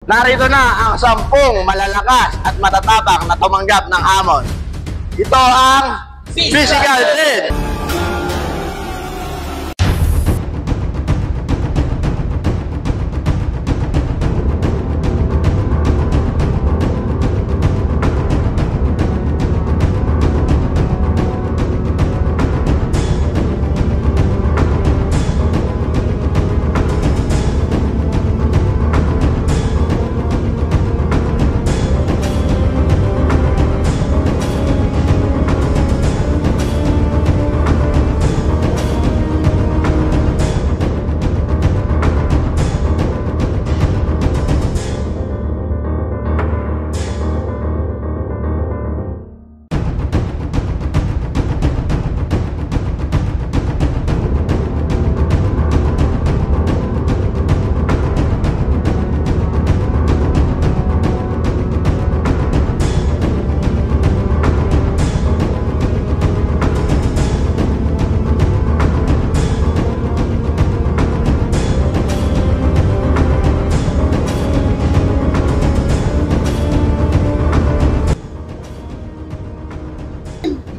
Narito na ang 10 malalakas at matatapang na tumanggap ng hamon. Ito ang Physical Trade.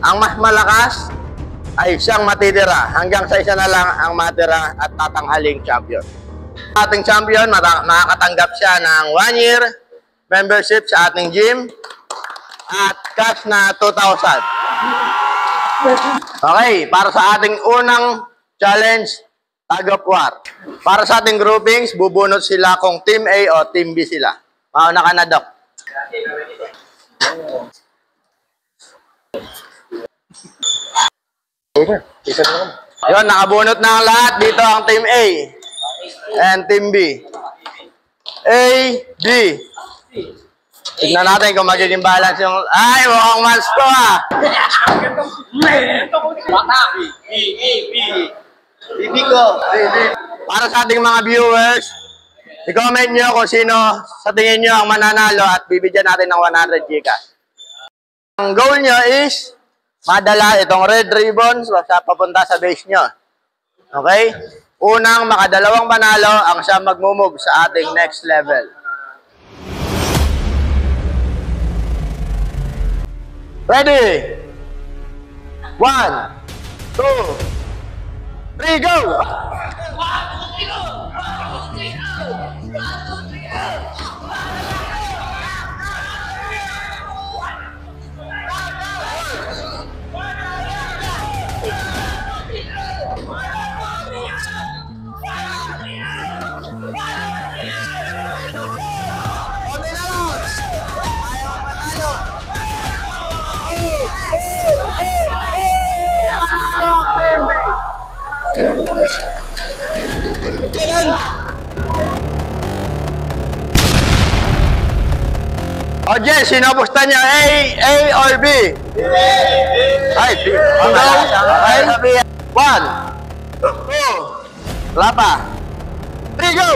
Ang mas malakas ay siyang matitira hanggang sa isa na lang ang matira at tatanghaling champion. Ating champion, makakatanggap siya ng 1 year membership sa ating gym at cash na 2,000. Okay, para sa ating unang challenge, tag of war. Para sa ating groupings, bubunot sila kung Team A o Team B sila. Mauna ka na, Doc. Yun, nakabunot na ang lahat. Dito ang Team A and Team B. A, B. Tignan natin kung magiging balance yung... Ay, mukhang mas ko ah! B ko. Para sa ating mga viewers, i-comment nyo kung sino sa tingin nyo ang mananalo at bibigyan natin ng 100 Gcash. Ang goal nyo is madala itong red ribbons papunta sa base nyo. Okay? Unang makadalawang panalo ang siya magmumove sa ating next level. Ready? 1, 2, 3, go! O Jess, sinupusta niyo A or B? Ay, B. Okay, 1, 2, wala pa. 3, go!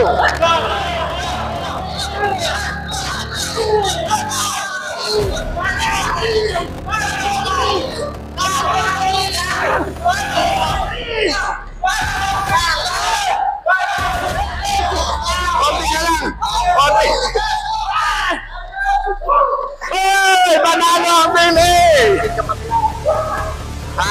Konti ka lang! Konti! Hey! Panalo ang Team A! Ha?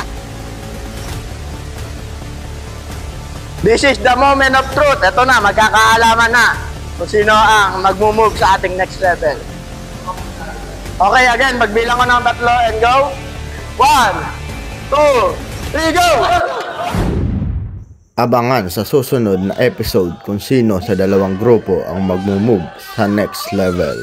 This is the moment of truth. Ito na, magkakaalaman na kung sino ang magmumove sa ating next level. Okay, again, magbilang ko ng 3 and go. 1, 2, 3, go! Abangan sa susunod na episode kung sino sa dalawang grupo ang magmumove sa next level.